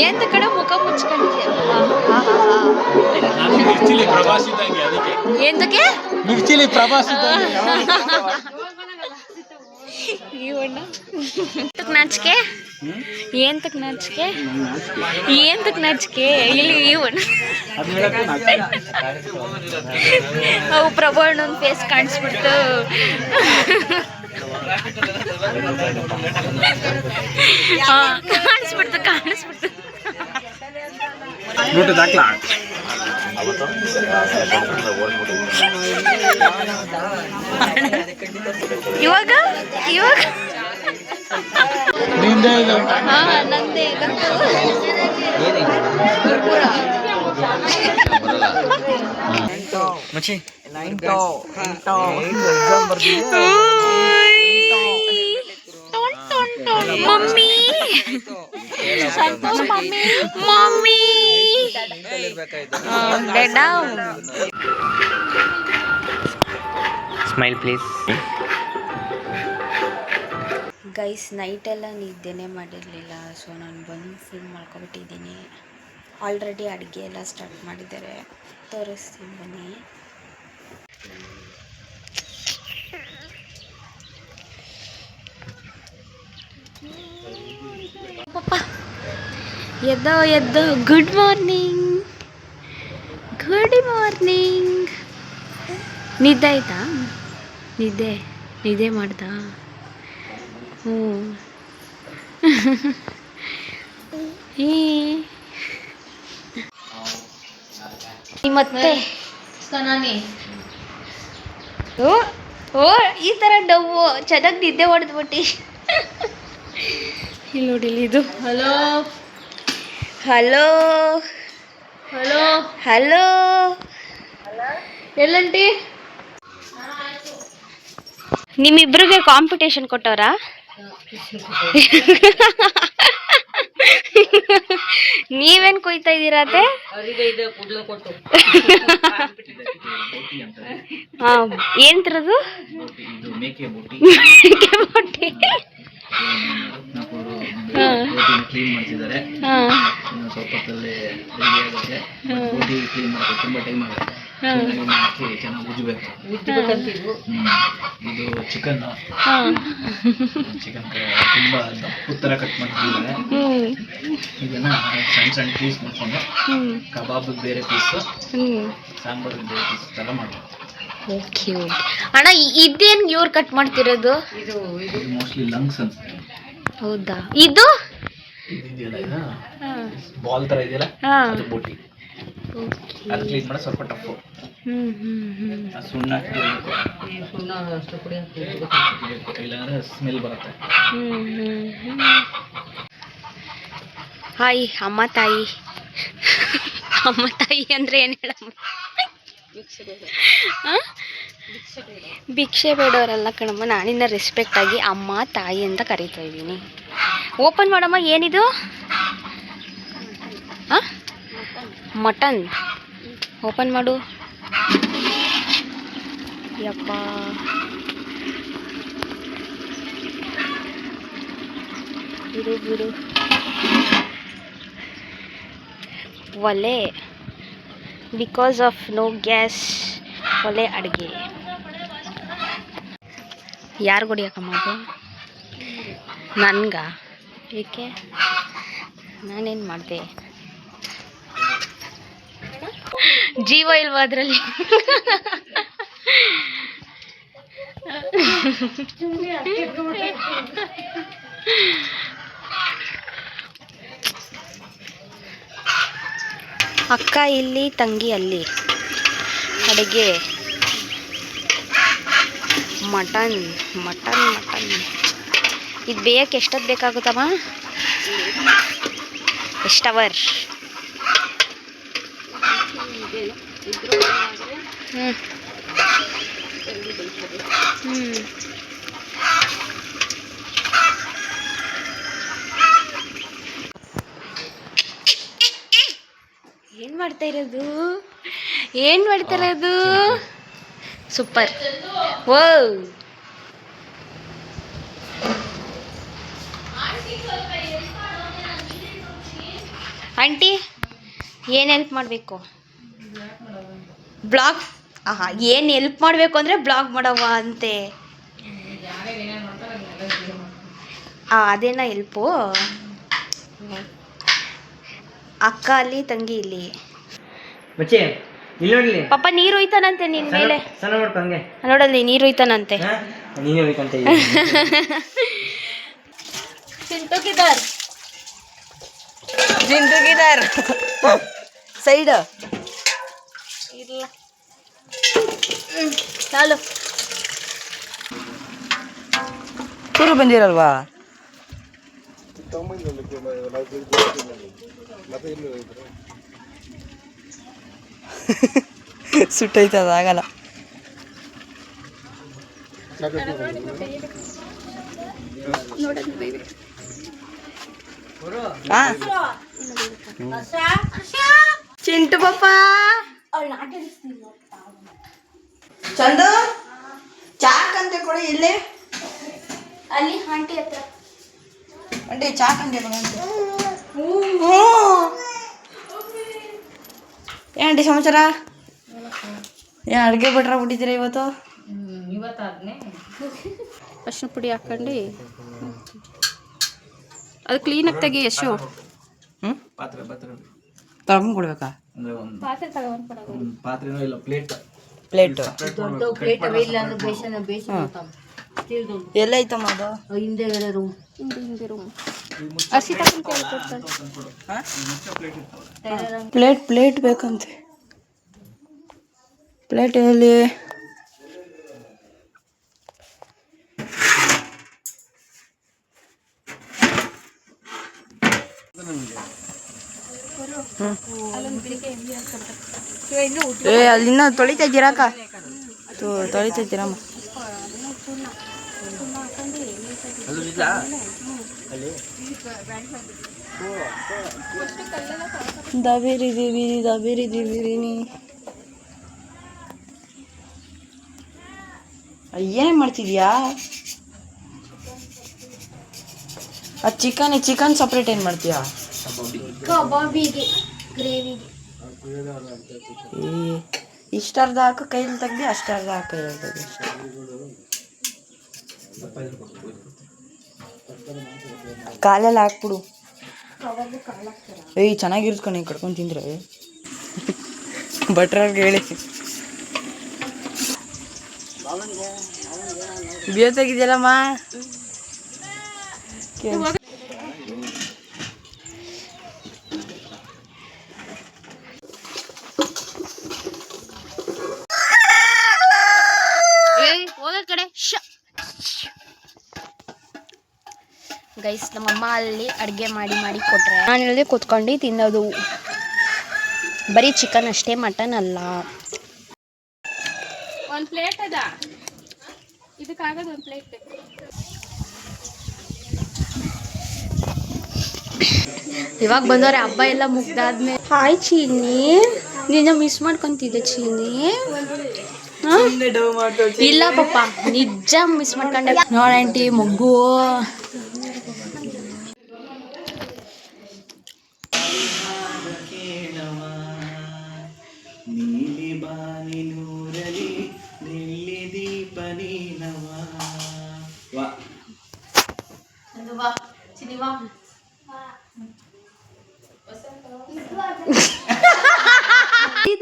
ಏನ್ ಕಡೆ ಮುಖ ಮುಚ್ಕೊಂಡಿದ್ಯಾ? ಮಿರ್ಚಿಲಿ ಪ್ರವಾಸ ಇದ್ದಂಗೆ ಅದಕ್ಕೆ. ಎಂದಕ್ಕೆ ಮಿರ್ಚಿಲಿ ಪ್ರವಾಸ ಇದ್ದಂಗೆ. ಇವಣ್ಣ ನಾಚಿಕೆ ಏಂತಕ್ ನಾಚಿಕೆ ಏಂತಕ್ ನಾಚಿಕೆ ಇಲ್ಲಿ ಇವಣ್ಣ ಅವು ಪ್ರಭು ಅಣ್ಣನ ಫೇಸ್ ಕಾಣಿಸ್ಬಿಡ್ತು. ಕಾಣಿಸ್ಬಿಡ್ತು ಕಾಣಿಸ್ಬಿಡ್ತು. ಇವಾಗ ಇವಾಗ ನಂದೇ mummy Santosh mummy mummy smile please. Guys ನೈಟೆಲ್ಲ ನಿದ್ದೆನೇ ಮಾಡಿರಲಿಲ್ಲ. ಸೊ ನಾನು ಬಂದು ಫಿಲ್ಮ್ ಮಾಡ್ಕೊಬಿಟ್ಟಿದ್ದೀನಿ. ಆಲ್ರೆಡಿ ಅಡುಗೆ ಎಲ್ಲ ಸ್ಟಾರ್ಟ್ ಮಾಡಿದ್ದಾರೆ, ತೋರಿಸ್ತೀನಿ ಬನ್ನಿ. ಪಪ್ಪ ಎದ್ದೋ ಗುಡ್ ಮಾರ್ನಿಂಗ್ ಗುಡ್ ಮಾರ್ನಿಂಗ್. ನಿದ್ದೆ ಆಯ್ತಾ? ನಿದ್ದೆ ಮಾಡ್ದಾ? ಹ್ಞೂ ಮತ್ತೆ ಓ ಈ ಥರ ಡವ್ವು ಚೆನ್ನಾಗಿ ನಿದ್ದೆ ಹೊಡೆದ್ಬಿಟ್ಟು ಇಲ್ಲಿ ನೋಡಿಲ್ಲ ಇದು. ಹಲೋ ಹಲೋ ಹಲೋ ಹಲೋ ಎಲ್ಲಂಟಿ? ನಿಮ್ಮಿಬ್ರಿಗೆ ಕಾಂಪಿಟೇಷನ್ ಕೊಟ್ಟವ್ರಾ? ನೀವೇನ್ ಕೊಯ್ತಾ ಇದ್ದೀರಾತೆ? ಏನ್ ತರದು? ಮೇಕೆ ಬೋಟಿ. ಕ್ಲೀನ್ ಮಾಡ್ತಿದ್ದಾರೆ. ಸ್ವಲ್ಪ ಹೊತ್ತಲ್ಲಿ ರೆಡಿ ಆಗುತ್ತೆ. ಬೋಟಿ ಕ್ಲೀನ್ ಮಾಡೋದು ತುಂಬಾ ಟೈಮ್ ಆಗುತ್ತೆ. ಹಾಕಿ ಚೆನ್ನಾಗಿ ಉಜ್ಜಬೇಕು. ಇದು ಚಿಕನ್ ತುಂಬಾ ಉತ್ತರ ಕಟ್ ಮಾಡ್ತಿದ್ದಾರೆ. ಇದನ್ನ ಸಣ್ಣ ಪೀಸ್ ಮಾಡ್ಕೊಂಡು ಕಬಾಬ್ ಬೇರೆ ಪೀಸ್, ಸಾಂಬಾರ್ ಬೇರೆ ಪೀಸ್ ತರ ಮಾಡ್ಬೇಕು. ಓಕೆ ಓಕೆ ಅಣ್ಣ, ಇದೇನ್ ಇವ್ರು ಕಟ್ ಮಾಡ್ತಿರೋದು? ಇದು ಮೋಸ್ಟ್ಲಿ ಲಂಗ್ಸ್ ಅನ್ಸುತ್ತೆ. ಹೌದಾ? ಇದು ಇದೆಯಲ್ಲ, ಇದು ಬಾಲ್ ತರ ಇದೆಯಲ್ಲ, ಅದು ಬೋಟಿ. ಅದು ಕ್ಲೀನ್ ಮಾಡೋದು ಸ್ವಲ್ಪ ಟಫ್. ಸುಣ್ಣ ಅಷ್ಟು ಪುಡಿ ಇಲ್ಲಾಂದ್ರೆ ಸ್ಮೆಲ್ ಬರುತ್ತೆ. ಹಾಯ್ ಅಮ್ಮ ತಾಯಿ. ಅಮ್ಮ ತಾಯಿ ಅಂದ್ರೆ ಏನು ಹೇಳಮ್ಮ? ಭಿಕ್ಷೆ ಬೇಡವರಲ್ಲ ಕಣಮ್ಮ, ನಾನಿನ್ನ ರೆಸ್ಪೆಕ್ಟ್ ಆಗಿ ಅಮ್ಮ ತಾಯಿ ಅಂತ ಕರೀತಾ ಇದ್ದೀನಿ. ಓಪನ್ ಮಾಡಮ್ಮ. ಏನಿದು? ಮಟನ್. ಓಪನ್ ಮಾಡು. ಯಪ್ಪ, ಬಿಡು. ಒಲೆ, ಬಿಕಾಸ್ ಆಫ್ ನೋ ಗ್ಯಾಸ್ ಒಲೆ ಅಡುಗೆ. ಯಾರು ಹೊಡಿಯಕ್ಕಮ್ಮ ಅದು? ನನ್ಗ? ಏಕೆ? ನಾನೇನು ಮಾಡಿದೆ? ಜೀವ ಇಲ್ವಾ ಅದರಲ್ಲಿ? ಅಕ್ಕ ಇಲ್ಲಿ, ತಂಗಿ ಅಲ್ಲಿ. ಅಡುಗೆ ಮಟನ್. ಇದು ಬೇಯಕ್ಕೆ ಎಷ್ಟೊತ್ತು ಬೇಕಾಗುತ್ತಮ್ಮ? ಎಷ್ಟು ಅವರ್? ಏನು ಮಾಡ್ತಾ ಇರೋದು? ಸೂಪರ್. ಓ ಆಂಟಿ ಏನು ಹೆಲ್ಪ್ ಮಾಡಬೇಕು? ಬ್ಲಾಗ್ ಏನು ಹೆಲ್ಪ್ ಮಾಡಬೇಕು ಅಂದರೆ ಬ್ಲಾಗ್ ಮಾಡವ ಅಂತೆ. ಅದೇನಾ ಹೆಲ್ಪು? ಅಕ್ಕ ಅಲ್ಲಿ ತಂಗಿ ಇಲ್ಲಿ. ಬಚ್ಚೆ ಇಲ್ಲಿ ನೋಡ್ಲಿ. ಪಾಪ ನೀರು ಹೋಯ್ತಾನಂತೆ ನಿನ್ ಮೇಲೆ. ಸಣ್ಣ ಮಾಡ್ಕೊ ಹಂಗೆ. ನೋಡಲ್ಲಿ ನೀರು ಹೋಯ್ತಾನಂತೆ. ನೀನೇ ಹೋಯ್ಕಂತ ಜಿಂದಗಿದಾರ್ ಸೈಡ್ ಇಲ್ಲ ಚಾಲು. ಚೂರು ಬಂದಿರಲ್ವಾ? ಸುಟ್ಟೈತದ ಆಗಲ್ಲ. ಚಿಂಟು ಪಾಪ ಚಂದು ಚಾಕಂತೆ ಕೊಡಿ. ಇಲ್ಲಿ ಅಲ್ಲಿ ಆಂಟಿ ಹತ್ರ ಅಂಟಿ ಚಾಕಂತೆ ಕೊಡಂತೆ. ಏನಂಟಿ ಸಮಾಚಾರ? ಏನು ಅಡುಗೆ ಬಿಟ್ರ ಬಿಟ್ಟಿದ್ದೀರಾ ಇವತ್ತು? ಅರ್ಶಿನ ಪುಡಿ ಹಾಕೊಂಡು ಅದು ಕ್ಲೀನಾಗಿ ತೆಗಿ. ಎಷ್ಟು ಪಾತ್ರೆ ತಗೊಂಡು ಕೊಡ್ಬೇಕಾ? ಪಾತ್ರೆ ತಗೊಂಡು ಪಾತ್ರೆನೂ ಇಲ್ಲ, ಪ್ಲೇಟ್ ಎಲ್ಲ ಐತಮ್ಮ ಅದು? ಹಿಂದೆ ರೂಮ್ ಅರ್ಶಿ ತಗೊಂಡು ಪ್ಲೇಟ್ ಬೇಕಂತೆ. ಪ್ಲೇಟ್ ಎಲ್ಲಿ? ಅಲ್ಲಿನ್ನ ತೊಳಿತಾ ಇದ್ದೀರಾಕ? ತೊಳಿತಾ ಇದ್ದೀರಮ್ಮ. ದಬೇರಿ ದಿವಿರಿ ಏನ್ ಮಾಡ್ತಿದ್ಯಾ? ಅದು ಚಿಕನ್ ಸಪ್ರೇಟ್ ಏನು ಮಾಡ್ತೀಯಾ? ಕಬಾಬಿಗೆ ಗ್ರೇವಿಗೆ ಇಷ್ಟರ್ಧ ಹಾಕು ಕೈಯಲ್ಲಿ ತೆಗ್ದು ಅಷ್ಟರ್ಧ ಹಾಕು ಕೈಯಲ್ಲಿ ತೆಗ್ದು. ಕಾಲೆಲ್ಲ ಹಾಕ್ಬಿಡು. ಚೆನ್ನಾಗಿರ್ಸ್ಕೊಂಡು ಹಿಂಗೆ ಕಡ್ಕೊಂಡು ತಿಂದ್ರೆ ಭಟ್ರಿಗೆ ಹೇಳಿ. ಬೇತಾಗಿದೆಯಲ್ಲಮ್ಮ. ಗೈಸ್ ನಮ್ಮಮ್ಮ ಅಲ್ಲಿ ಅಡುಗೆ ಮಾಡಿ ಕೊಟ್ರೆ ನಾನು ಹೇಳಿದೆ ಕೂತ್ಕೊಂಡು ತಿನ್ನೋದು. ಬರೀ ಚಿಕನ್ ಅಷ್ಟೇ, ಮಟನ್ ಅಲ್ಲ. ಒಂದು ಪ್ಲೇಟ್ ಅದ, ಇದಕ್ಕಾಗೋದು ಒಂದು ಪ್ಲೇಟ್ ಬೇಕು. ಇವಾಗ ಬಂದವ್ರೆ, ಹಬ್ಬ ಎಲ್ಲ ಮುಗ್ದಾದ್ಮೇಲೆ. ಹಾಯ್ ಚೀನಿ, ನಿನ್ನ ಮಿಸ್ ಮಾಡ್ಕೊಂತಿದ್ದೆ ಚೀನಿ. ಇಲ್ಲ ಪಾಪ, ನಿಜ ಮಿಸ್ ಮಾಡ್ಕೊಂಡೆ. ನೋಡಂಟಿ ಮಗು ನೀಲಿ ಬಾನಿ ನೂರಲಿ ನಿಲ್ಲಿ ದೀಪ ನೀನವ.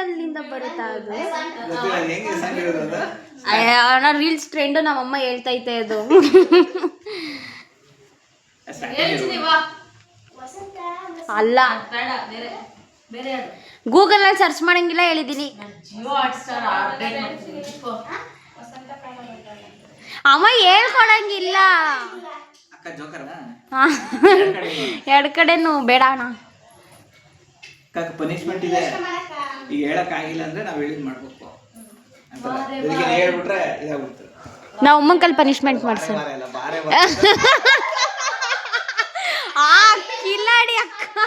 ಅಲ್ಲಿಂದ ಬರುತ್ತಾ ಅದು? ರೀಲ್ಸ್ ಟ್ರೆಂಡ್ ನಮ್ಮಮ್ಮ ಹೇಳ್ತೈತೆ ಅದು. ಅಲ್ಲ, ಗೂಗಲ್ ಅಲ್ಲಿ ಸರ್ಚ್ ಮಾಡಂಗಿಲ್ಲ ಹೇಳಿದೀನಿ. ಅಮ್ಮ ಹೇಳ್ಕೊಡಂಗಿಲ್ಲ. ಎರಡು ಕಡೆನು ಬೇಡ ಅಣ್ಣ. ಪನಿಷ್ಮೆಂಟ್ ಇದೆ, ಈಗ ಹೇಳಕ್ ಆಗಿಲ್ಲ ಅಂದ್ರೆ ನಾವ್ ಹೇಳಿದ್ ಮಾಡ್ಬೇಕು. ಹೇಳ್ಬಿಟ್ರೆ ಇದಾಗ್ಬಿಡ್ತದೆ. ನಾವು ಅಮ್ಮಂಕಲ್ಲಿ ಪನಿಷ್ಮೆಂಟ್ ಮಾಡ್ಸ. ಕಿಲಾಡಿ ಅಕ್ಕ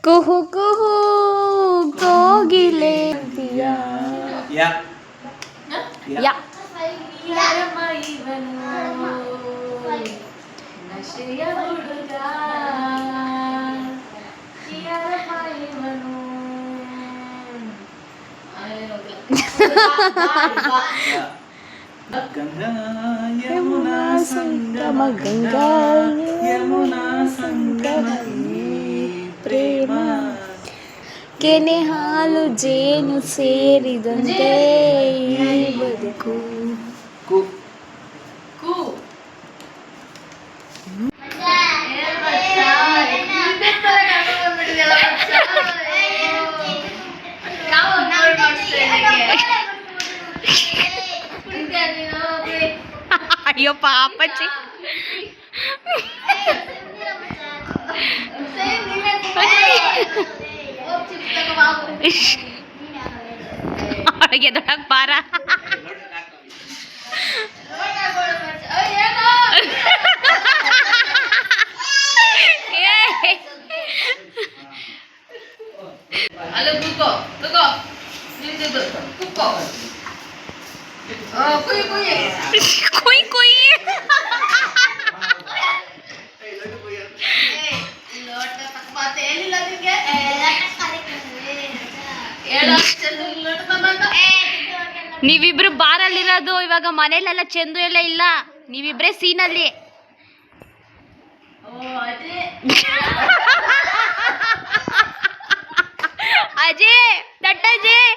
ಕುಹು ಕುಹು ಕೋಗಿಲೆ. ಯಾ ಯಾರಮ್ಮ ಇವನು ನಶೆಯ ಹುಡುಗ ಯಾರಮ್ಮ ಇವನು ಗಂಗಾ ಯಮುನಾ ಸಂಗಮ ಗಂಗಾ ಯಮುನಾ ಸಂಗಮ ಪ್ರೇಮ ಕೆನೆ ಹಾಲು ಜೇನು ಸೇರಿದಂತೆ ಈ ಬದುಕು. ಕು ಕು ಅಯ್ಯೋ ಪಾಪಚ್ಚಿ. ಅವಳಿಗೆ ದೊಡ್ಡಕ್ ಬಾರ. ಕುಯ್ ಕುಯ್. ನೀವಿಬ್ರು ಬಾರಲ್ಲಿರೋದು, ಇವಾಗ ಮನೇಲೆಲ್ಲ ಚಂದು ಎಲ್ಲ ಇಲ್ಲ, ನೀವಿಬ್ರೇ ಸೀನಲ್ಲಿ. ಅಜಯ್ ದಟ್ಟ ಅಜಯ್